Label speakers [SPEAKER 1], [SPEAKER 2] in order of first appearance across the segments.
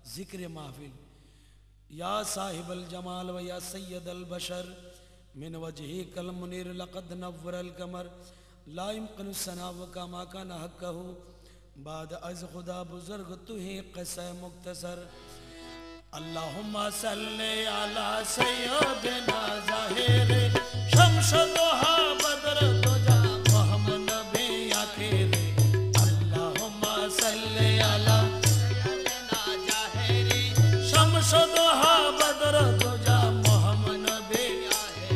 [SPEAKER 1] जिक्र महफिल। या साहिबल जमाल व या सैयदल बशर मिन वजही कल मुनीर लक़द नव्वरल कमर ला यमकिनु सनाव का माका न हक़हु बाद अज़ खुदा बुज़ुर्ग तुही क़िस्सा मुख्तसर। अल्लाहुम्मा सल्ले अला सय्यदिना ज़ाहिर शम्स दुहा बदर दुजा मोहम्मद नबी आखिर। अल्लाहुम्मा सल्ले अला सय्यदिना ज़ाहिर शम्स दुहा बदर दुजा मोहम्मद नबी आखिर।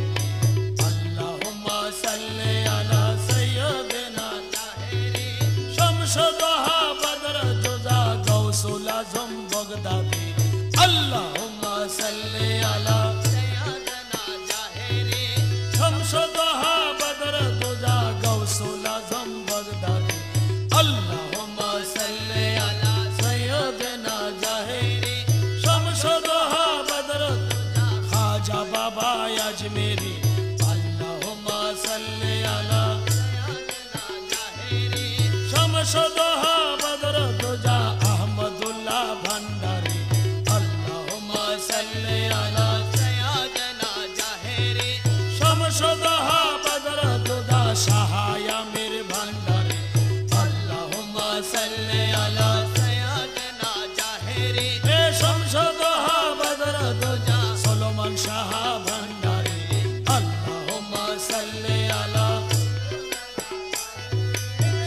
[SPEAKER 1] अल्लाहुम्मा सल्ले अला सय्यदिना ज़ाहिर शम्स दुहा बदर दुजा गौसुल आज़म बगदादी। अल्लाहुम्मा सल्ले अला सय्यदिना ज़ाहिरी शम्स दुहा बदर दुजा गौसुल आज़म बगदादी। अल्लाहुम्मा सल्ले अला सय्यदिना ज़ाहिरी शम्स दुहा बदर दुजा ख्वाजा बाबा अजमेरी। अल्लाहुम्मा सल्ले अला सय्यदिना ज़ाहिरी शम्स दुहा बदर दुजा अहमदुल्लाह भंडारी। सल्ले अला सय्यदिना ज़ाहिरी शम्स दुहा बदर दुजा शाहया मेरे भंडारी। अल्लाहुम्मा सल्ले अला सय्यदिना ज़ाहिरी शम्स दुहा बदर दुजा सुलेमान शाह भंडारी। अल्लाहुम्मा सल्ले अला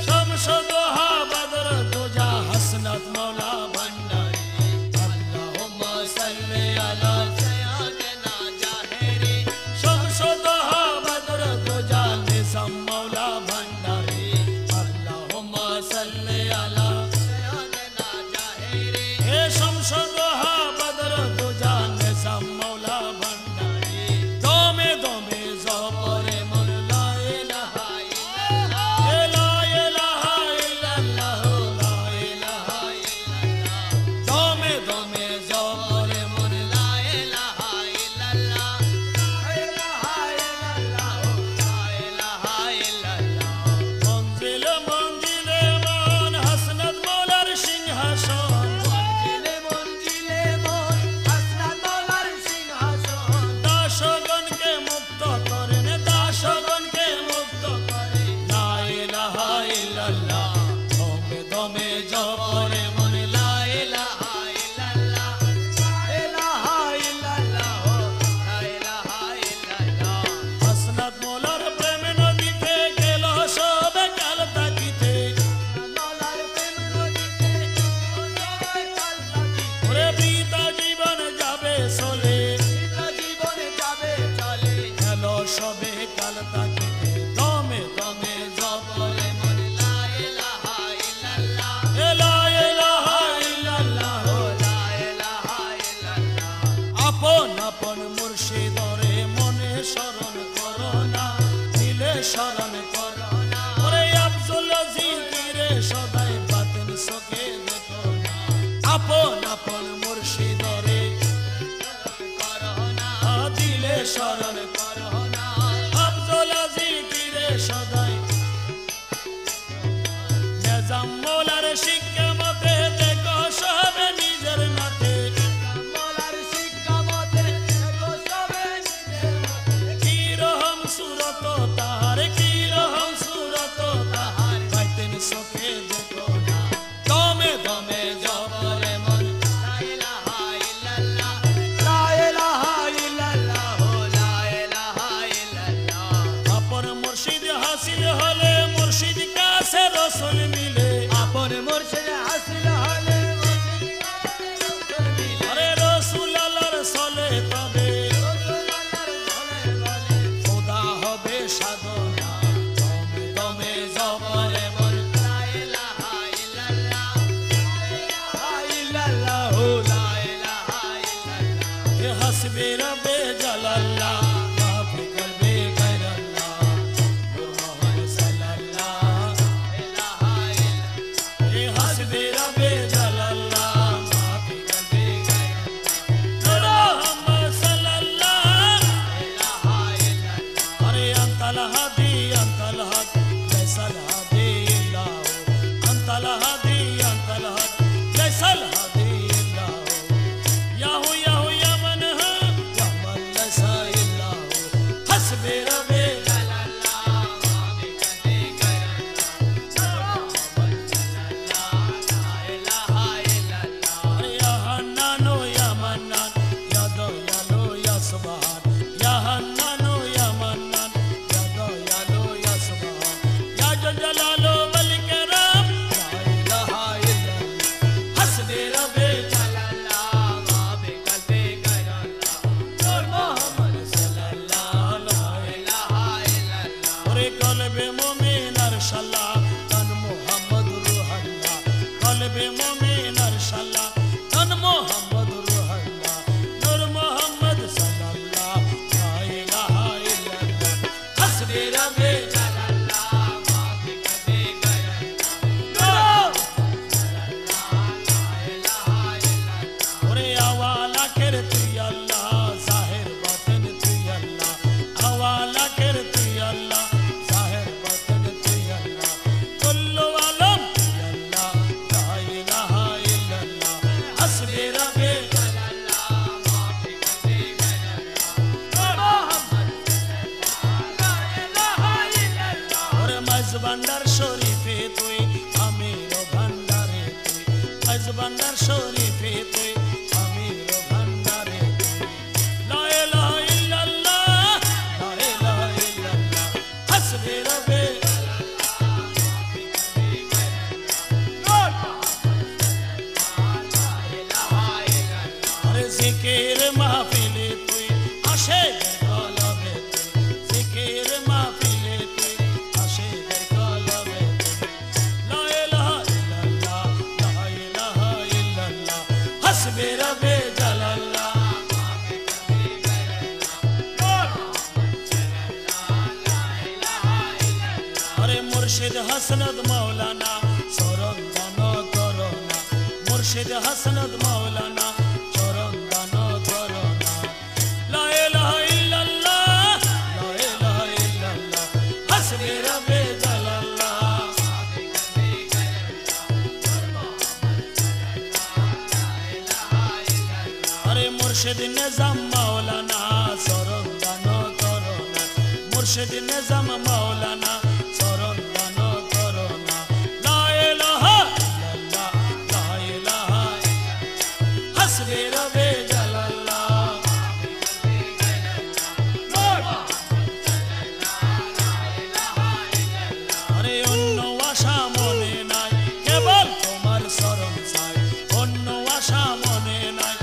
[SPEAKER 1] शम्स दुहा बदर दुजा हसनत मौला भंडारी। सल्ले अला सय्यदिना ज़ाहिरी शम्स दुहा बदर दुजा निज़ाम मौला भंडारी। अल्लाहुम्मा सल्ले अला सय्यदिना ज़ाहिरी शम्स दुहा बदर दुजा निज़ाम मौला भंडारी। दोमे दोमे ज़ोपरे मन ला इलाहा इल्लल्लाह ला इलाहा इल्लल्लाह ला इलाहा इल्लल्लाह। दोमे दोमे शरण करना ओरे अफजल जिकिरे सदाई बातिन सके देखो ना। आपन आपन मुर्शिदरे करना दिले शरण करना अफजल जिकिरे सदाई निज़ाम मौलार शिक्षा मते देखो सब निजर नाते। मौलार शिक्षा मते देखो सब निजर नाते। की रहम सूरत ताहार की रहम सूरत ताहार बातिन सके देखो ना। दमे दमे जपरे मन ला সুফি তুই আমির ভান্ডারে লা ইলাহা ইল্লাল্লাহ লা ইলাহা ইল্লাল্লাহ হাসবি রব্বি জিকির মাহফিলে তুই আশেকের কলবে তুই জিকির মাহফিলে তুই আশেকের কলবে তুই লা ইলাহা ইল্লাল্লাহ লা ইলাহা ইল্লাল্লাহ হাসবি রব্বি জালাল্লাহ আরে মুর্শিদ হাসনাত মাওলানা সরন্দান করোনা মুর্শিদ হাসনাত মাওলানা মুর্শিদ নিজাম মাওলানা সরন্দান করোনা মুর্শিদ নিজাম মাওলানা সরন্দান করোনা লা ইলাহা ইল্লাল্লাহ লা ইলাহা হাসবি রব্বি জালাল্লাহ আরে অন্য আশা মনে নাই কেবল তোমার শরণ চাই অন্য আশা মনে নাই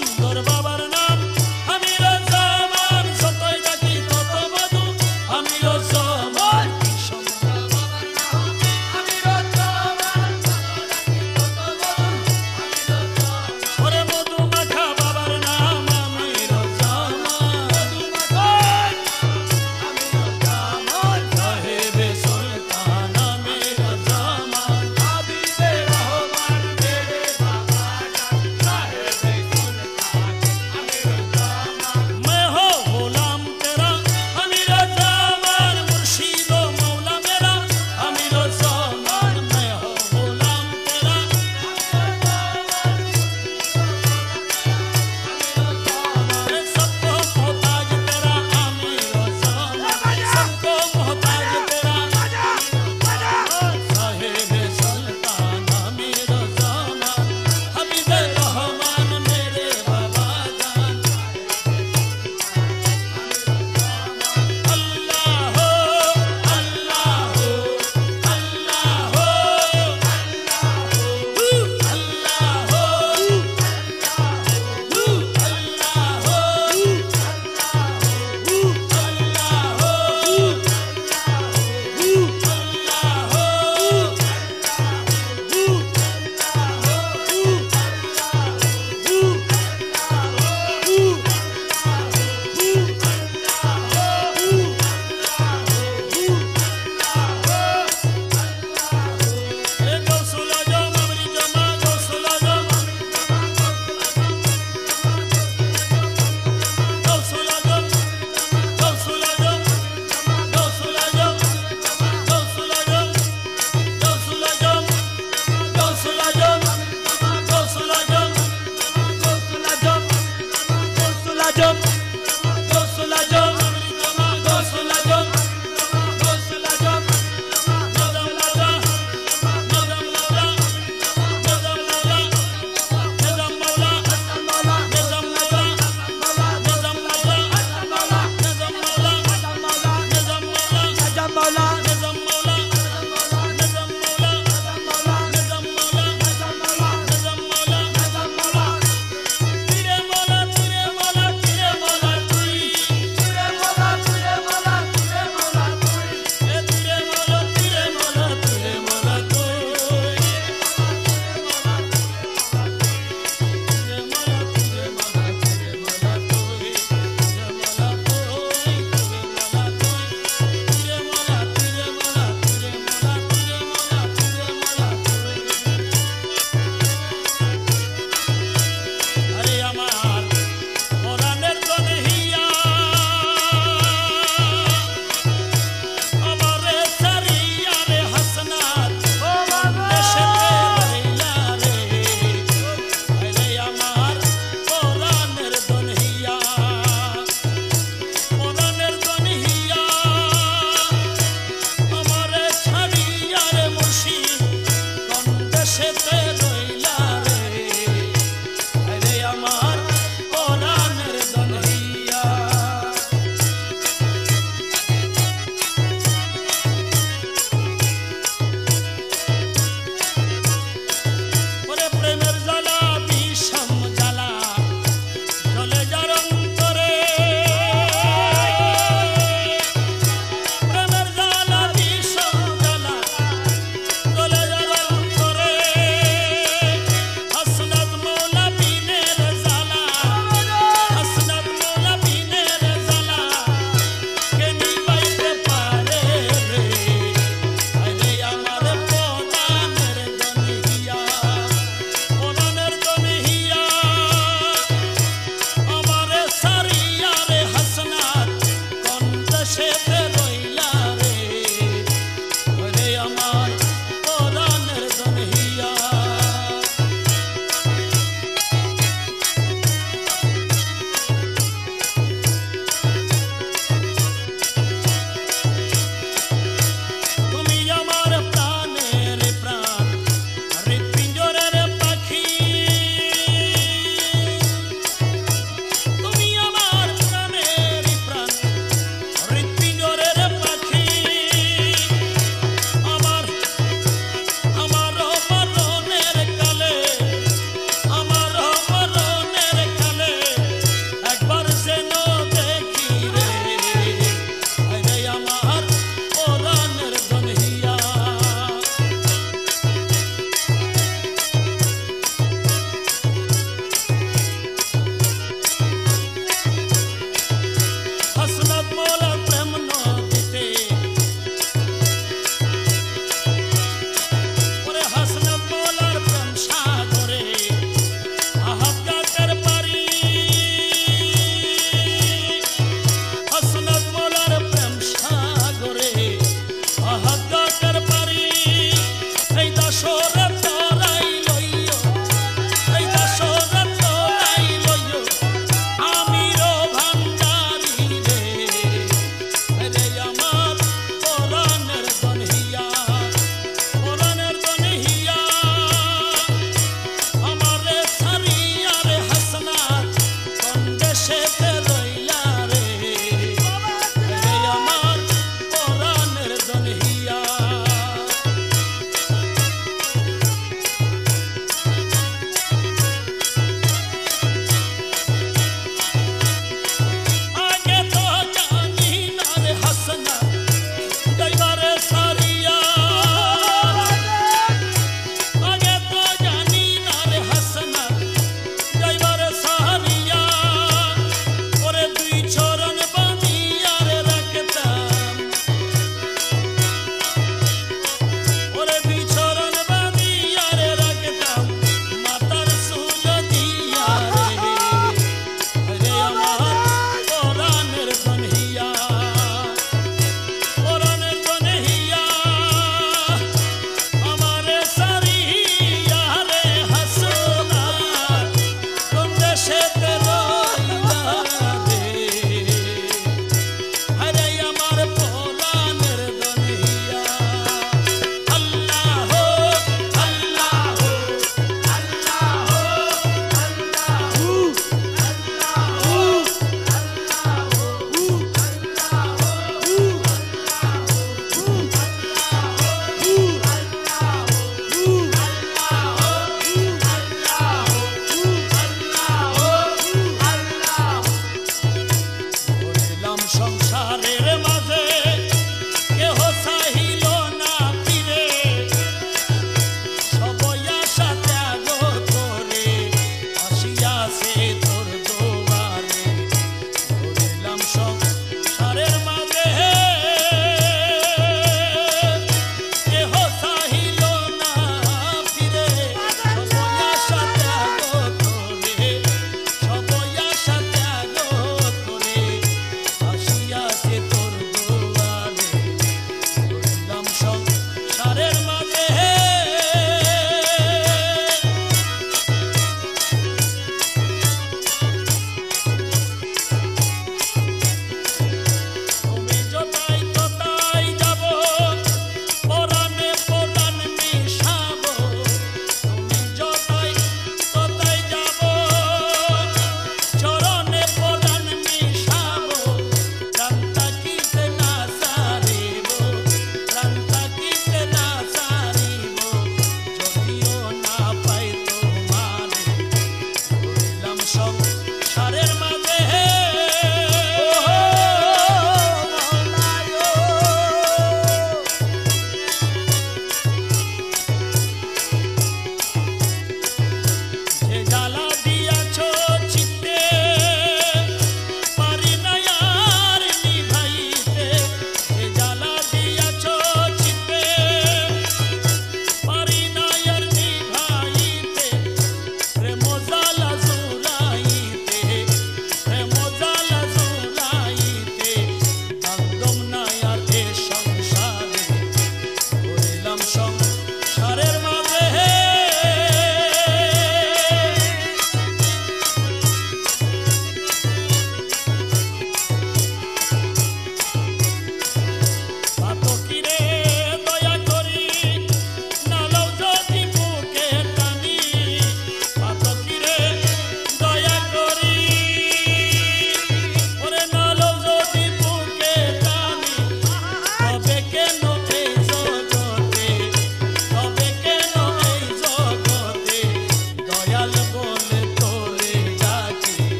[SPEAKER 1] সুন্দর বাবার নাম আমি রহমান যতই ডাকি তত মধু আমি রহমান কি সুন্দর বাবার নাম আমি রহমান যতই ডাকি তত মধু আমি রহমান ওরে মধু মাখা বাবার নাম আমি রহমান মধু মাখা আমি রহমান সাহেবে সুলতান আমি রহমান হাবিবে রহমান মেরে বাবা সাহেবে সুলতান আমি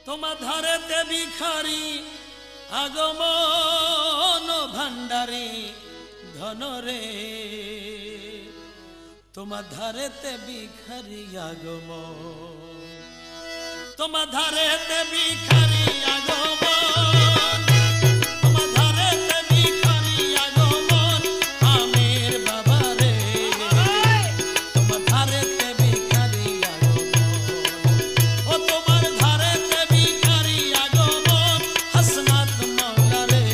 [SPEAKER 1] তোমার ধারেতে ভিখারি আগমন ভান্ডারী ধনরে তোমার ধারেতে ভিখারি আগমন তোমার ধারেতে ভিখারি আগমন তোমার ধারেতে ভিখারি আগমন আমের বাবা রে তোমার ধারেতে ভিখারি আগমন ও তোমার ধারেতে ভিখারি আগমন হাসনাত মাওলা রে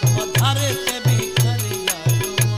[SPEAKER 1] তোমার ধারেতে ভিখারি আগমন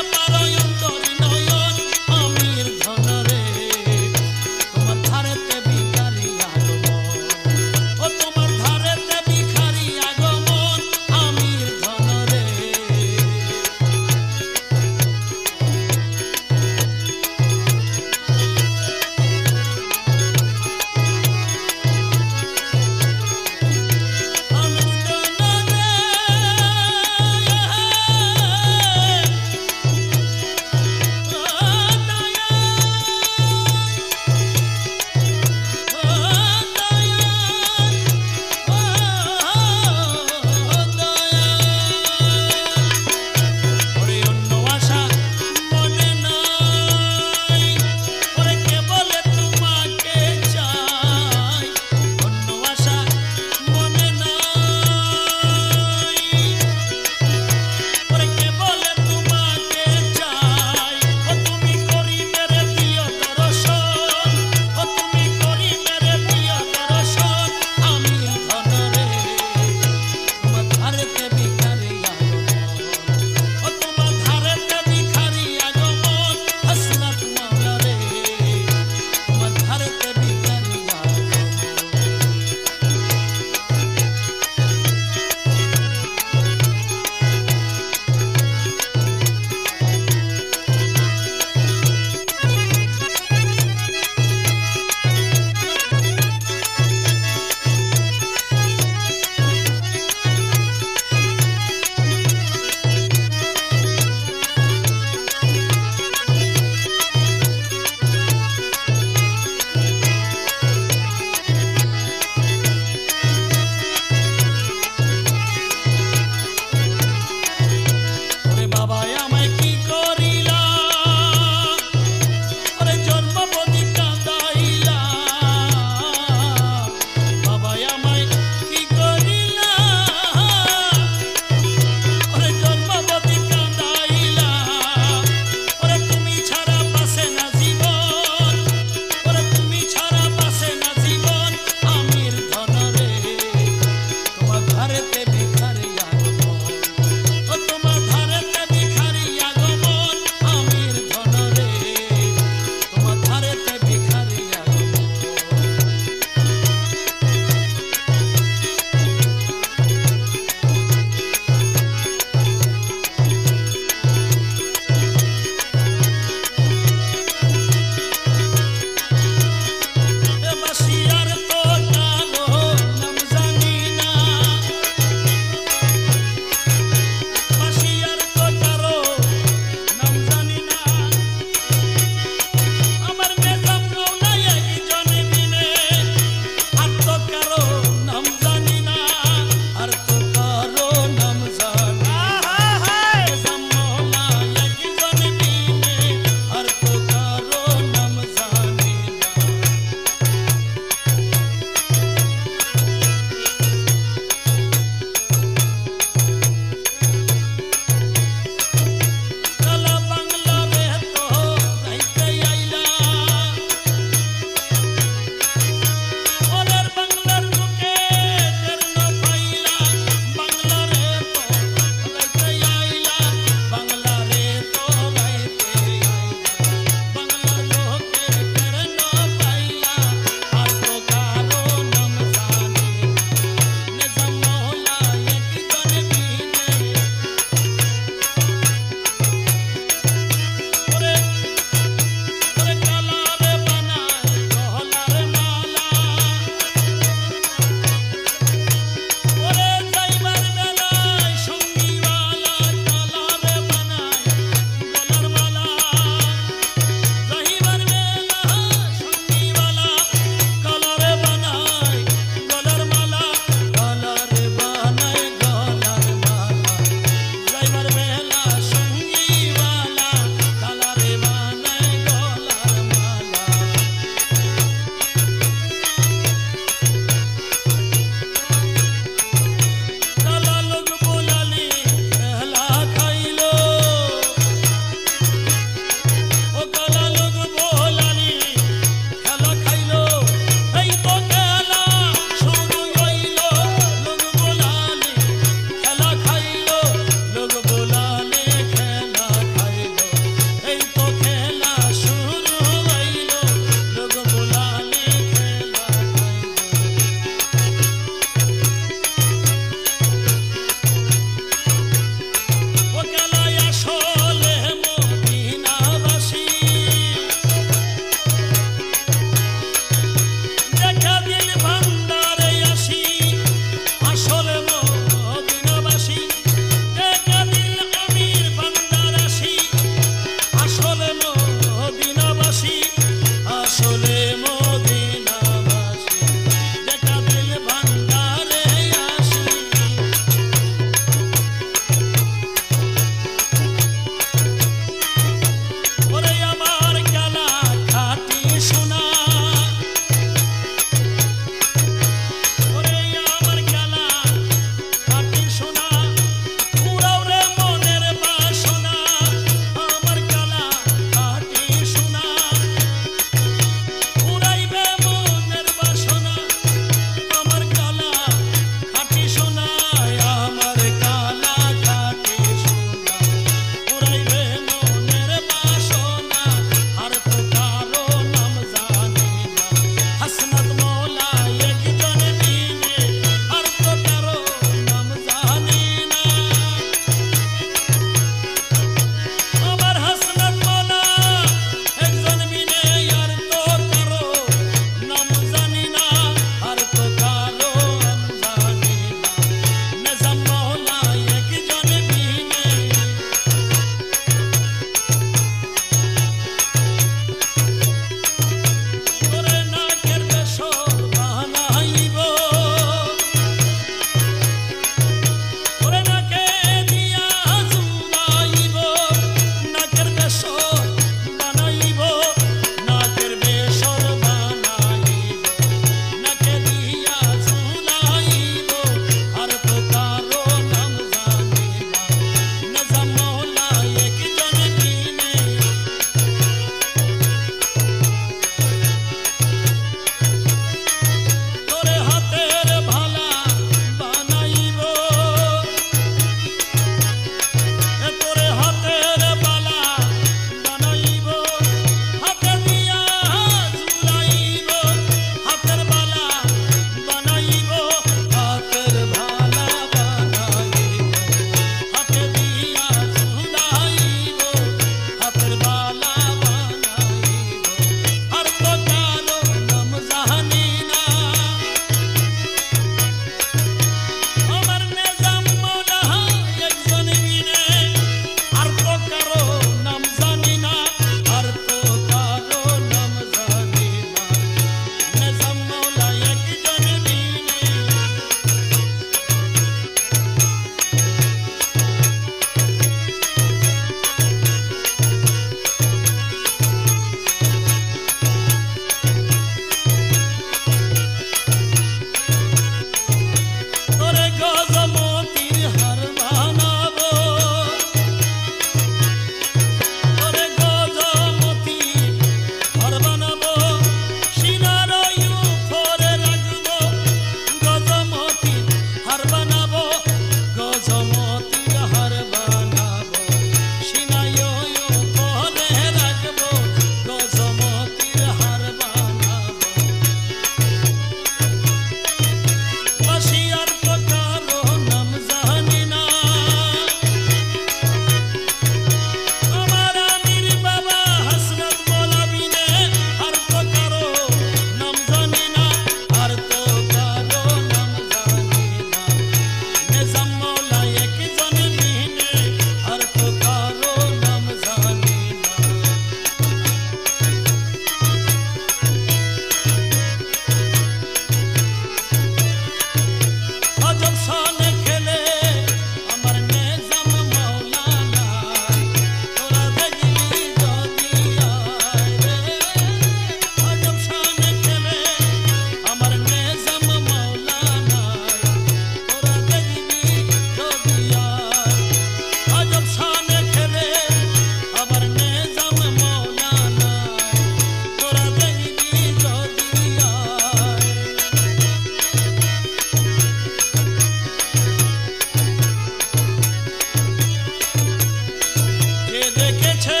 [SPEAKER 1] দেখেছে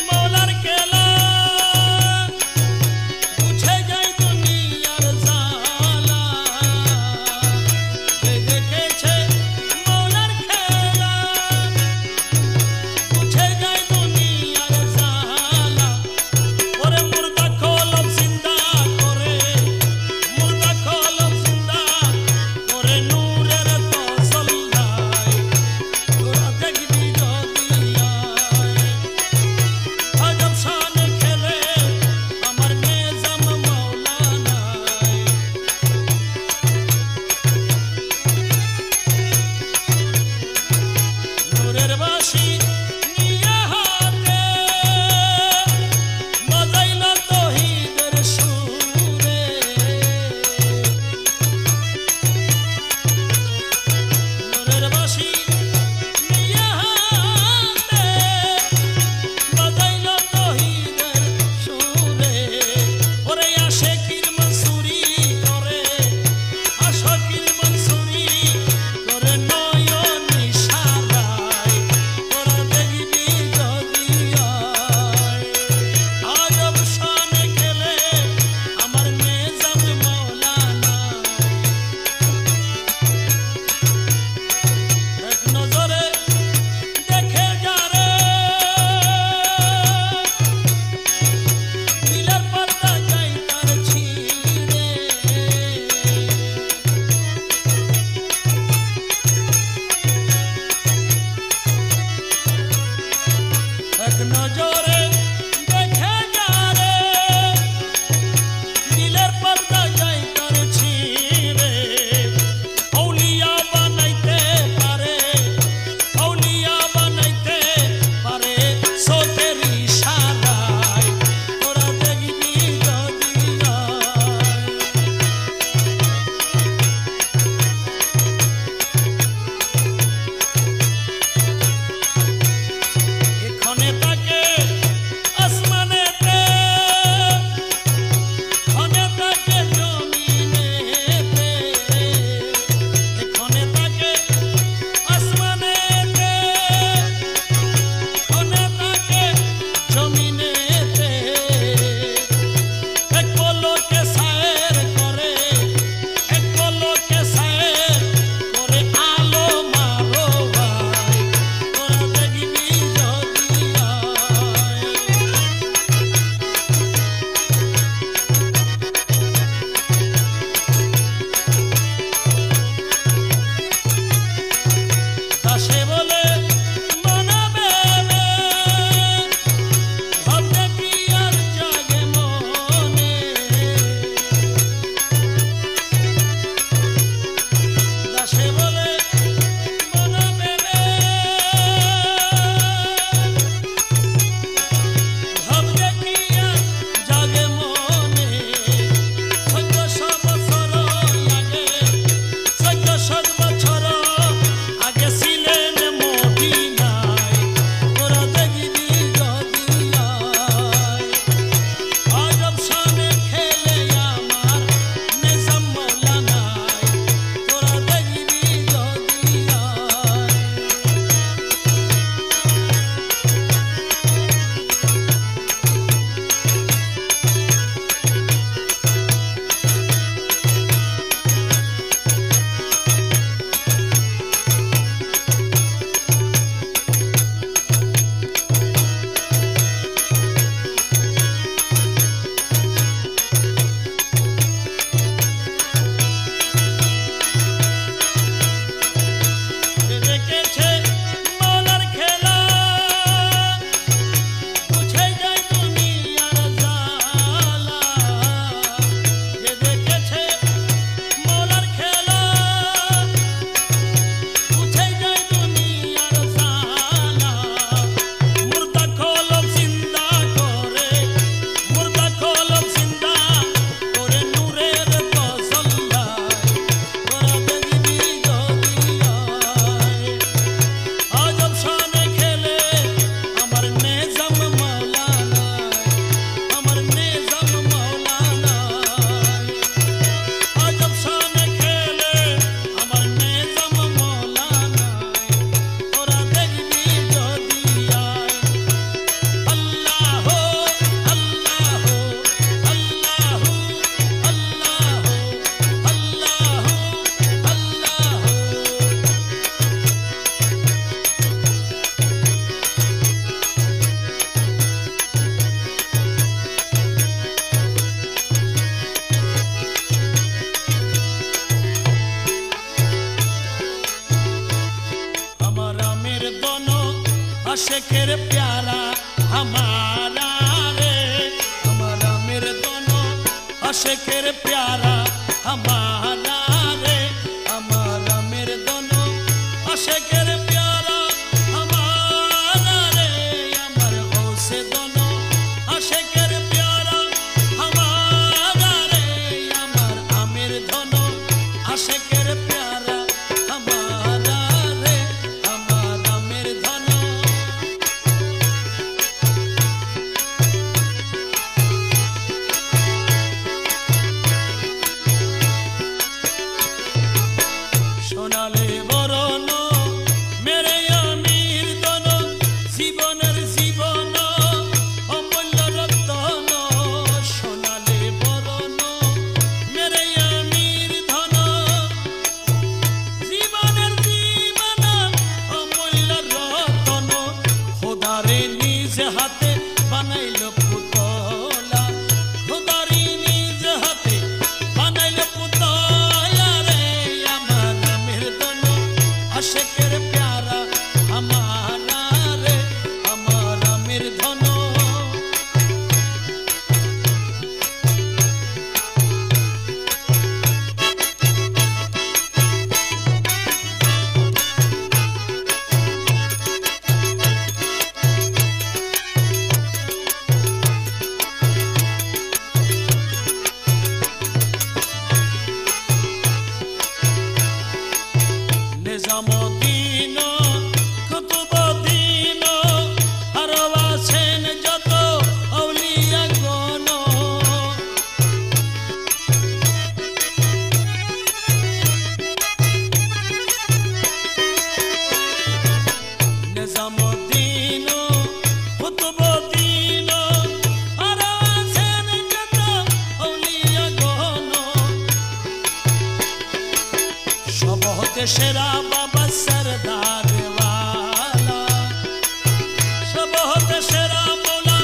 [SPEAKER 1] মৌলার কেলা বুঝে যায় দুনিয়ার জ্বালা যে দেখেছে মৌলার খেলা বুঝে যায় দুনিয়ার জ্বালা ওরে মুর্দা কলম জিন্দা করে মুর্দা কলম জিন্দা করে নূরের তসল্লাই তোরা দেখবি যদি আয় আজব শান খেলে আমার নিজাম মৌলানায় নূরের বাঁশি নিয়ে হাতে বাজাইল তৌহিদের সুরে নূরের বাঁশি নিয়ে হাতে বাজাইল তৌহিদের সুরে ওরে আশিকির মনসুরি করে আশিকির মনসুরি করে নয়ন ইশারায় তোরা দেখবি যদি আয় আজব শান খেলে আমার নিজাম মৌলানা এক নজরে দেখে যারে দিলের পর্দা যাই তার ছিঁড়ে এক নজরে দেখে যারে দিলের পর্দা যাই তার ছিঁড়ে আউলিয়া বানাইতে পারে আউলিয়া বানাইতে পারে চোখের ইশারায় তোরা দেখবি যদি আয় এখানে তাকে प्यारा हमारा रे हमारा मेरे दोनों आशिकेर प्यारा हमारा रे हमारा मेरे दोनों आशिकेर प्यारा हमारा रे हमारे गौसे दोनों आशिकेर प्यारा हमारा रे हमार आमिर दोनों आशिकेर प्यारा हमारा रे हमारा मेरे दोनों সোনালে বরণ মেরে আমির দন জীবনের জীবন অমূল্য রতন সোনালে বরণ মেরে আমির ধন জীবনের জীবন অমূল্য রতন খোদারে নিজ হাতে বানাইল পুতলা খোদারে নিজ হাতে বানাইল পুতলা রে আমার আমির দন আশিকের প্যারা हमारा रे हमारा मेरे धनो নিজামুদ্দিন কুতুবুদ্দিন আরো আছেন যত আউলিয়া গণ নিজামুদ্দিন কুতুবুদ্দিন আরো আছেন যত আউলিয়া গণ সব হতে সেরা বাবা সরদার वाला সব হতে সেরা মৌলা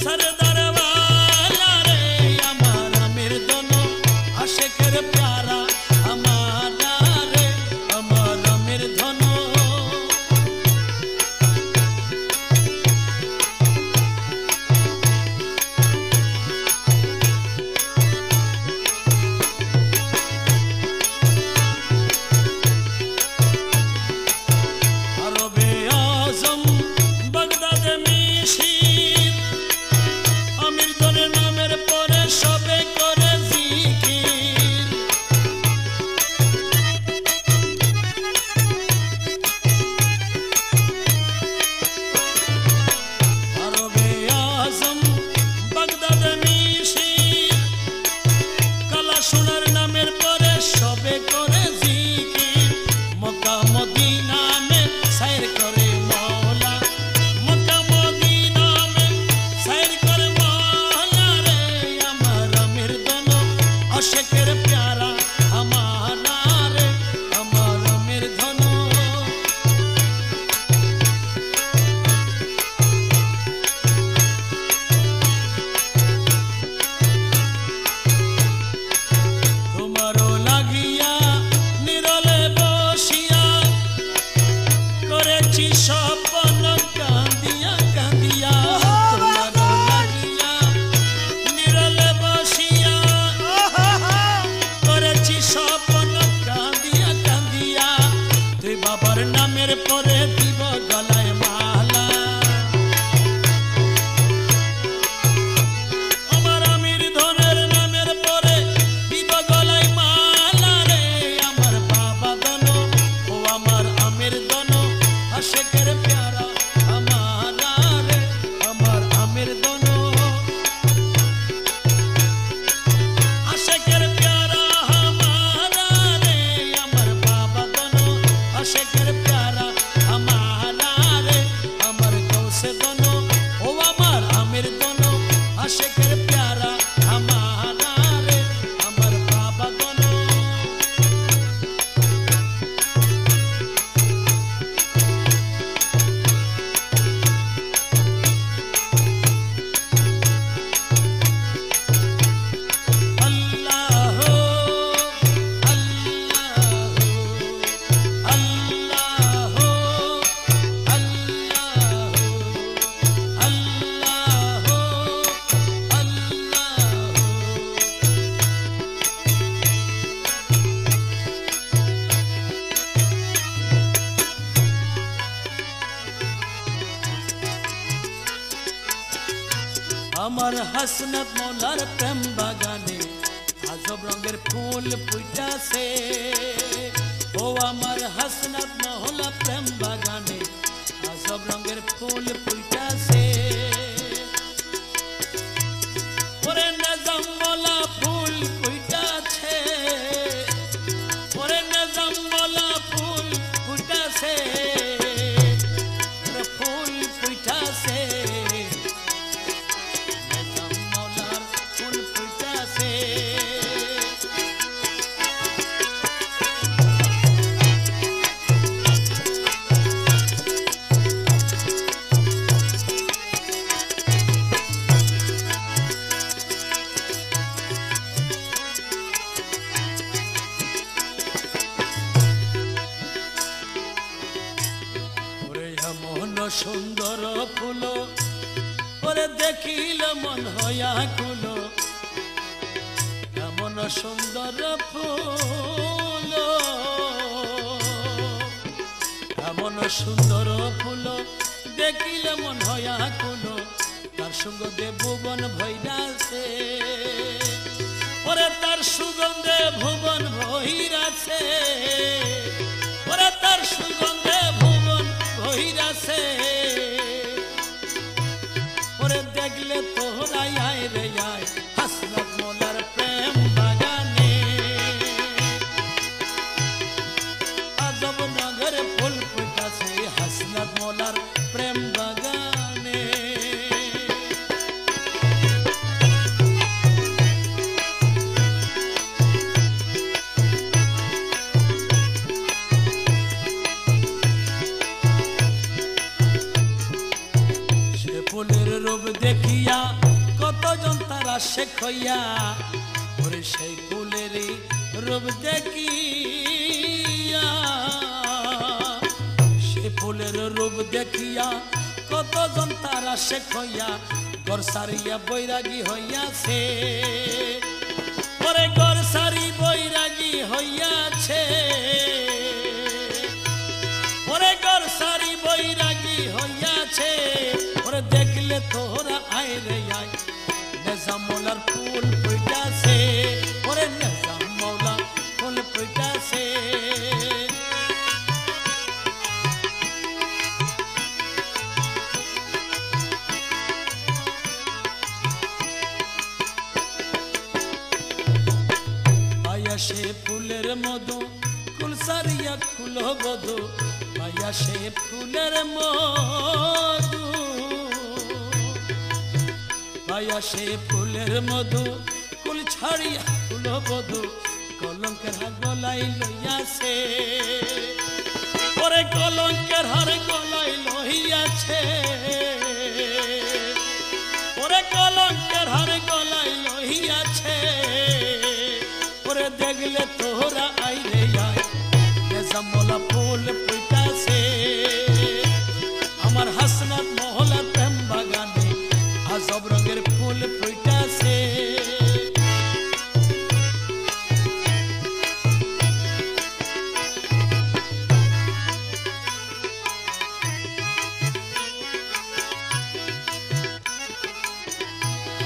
[SPEAKER 1] সরদার वाला রে আমার আমির দোনো আশিকের প্যারা हमारा रे আমার আমির ধনো আরবে আজম বাগদাদে মিশির আমির দনের নামের পরে সবে করে জিকির আরবে আজম বাগদাদে মিশির কালা সোনার নামের পরে সবে করে জিকির মক্কা মদিনা মে সৈর করে মৌলা মক্কা মদিনা মে সৈর করে মৌলা রে আমার আমির দোনো আশিকের প্যারা हमारा रे আমার আমির ধনো তোমারও লাগিয়া নিরলে বসিয়া করেছি স্বপ্ন কান্দিয়া কান্দিয়া তোমারও লাগিয়া নিরলে বসিয়া করেছি স্বপ্ন কান্দিয়া কান্দিয়া তুই বাবার নামের পরে দিব গলায় মালা আমার আমির ধনের নামের পরে দিব গলায় মালা রে আমার বাবা দনো ও আমার আমির দনো আশিকের প্যারা हमारा रे আমার আমির দনো আশিকের প্যারা हमारा রে আমার বাবা দনো আশিকের প্যারা हमारा রে আমার গৌসে দনো ও আমার আমির দনো আশিকের প্যারা हमारा রে আমার বাবা দনো আমার হাসনাত মৌলার প্রেম বাগানে আজব রঙের ফুল ফুটাছে। ও আমার হাসনাত মৌলা প্রেম বাগানে আজব রঙের ফুল ফুটাছে। ওরে নিজাম মৌলা ফুল ফুটাছে, ওরে নিজাম মৌলা ফুল ফুটাছে, ফুল ফুটাছে। সুন্দর ফুল ওরে দেখিলে মন হইয়া কুল, এমন সুন্দর ফুল, এমন সুন্দর ফুল দেখিলে মন হইয়া কুল, তার সুগন্ধে ভুবন ভৈরাছে। ওরে তার সুগন্ধে ভুবন ভৈরাছে, ওরে তার সুগন্ধে ভুবন ভৈরাছে। ওরে দেখলে তোরাই আয় রে আয় হাসনাত মৌলার প্রেম বাগানে আজব নগর ফুল ফুটাছে হাসনাত মৌলার প্রেম বাগানে। ফুলের রূপ দেখিয়া কতজন তারা শেখ হইয়া, ওরে সেই ফুলের রূপ দেখিয়া, সে ফুলের রূপ দেখিয়া কতজন তারা শেখ হইয়া, ঘর সারিয়া বৈরাগী হইয়াছে। ওরে ঘর সারি বৈরাগী হইয়াছে, ওরে ঘর সারি বৈরাগী হইয়াছে। ওরে দেখলে তোরা আয় রে আয় নিজাম মৌলার ফুল ফুটাছে, ওরে নিজাম মৌলা ফুল ফুটাছে। আয়া সে ফুলের মধু কুল সারিয়া কুল বধু, আয়া সে ফুলের মধু, আয়া সে ফুলের মধু কুল ছাড়িয়া কুল বধু, কলঙ্কের হার গলাই লইয়াছে। ওরে কলঙ্কের হার গলাই লইয়াছে, ওরে কলঙ্কের হার গলাই লইয়াছে। ওরে দেখলে তোরা আই রে আয় নিজাম মৌলা ফুল ফুটাছে আমার হাসনাত মৌলার প্রেম বাগানে আজব রঙের ফুল ফুটাছে।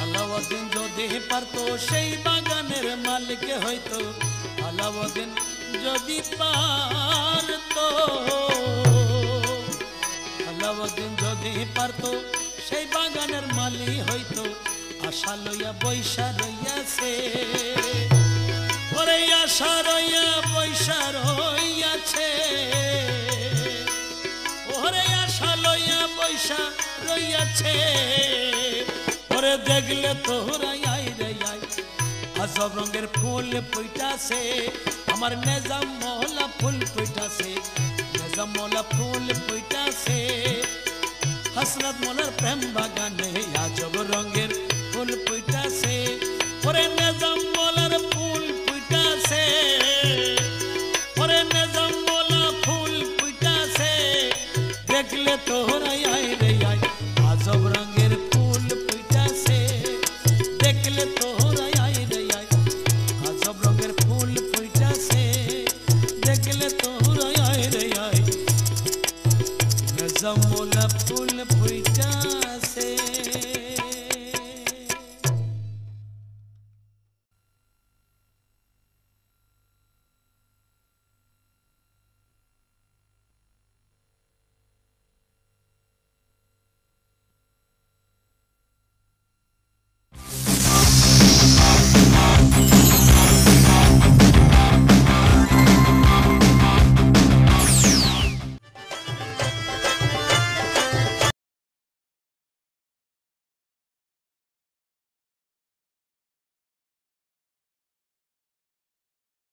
[SPEAKER 1] আলাউদ্দিন যদি পারতো সেই বাগানের মালিক হইতো, আলাউদ্দিন যদি পারতো, আলাউদ্দিন যদি পারতো সেই বাগানের মালিক হইতো। আশা লইয়া বৈশা রইয়াছে, ওরে আশা রইয়া বৈশা রইয়াছে, ওরে আশা লইয়া বৈশা রইয়াছে। ওরে দেখলে তোরা আই রে আই আজব রঙের ফুল ফুটাছে আমার নিজাম মৌলা ফুল ফুটাছে, নিজাম মৌলা ফুল ফুটাছে হাসনাত মৌলার প্রেম বাগানে আজব রঙের ফুল ফুটাছে। ওরে নিজাম মৌলার ফুল ফুটাছে, ওরে নিজাম মৌলা ফুল ফুটাছে দেখলে তোরা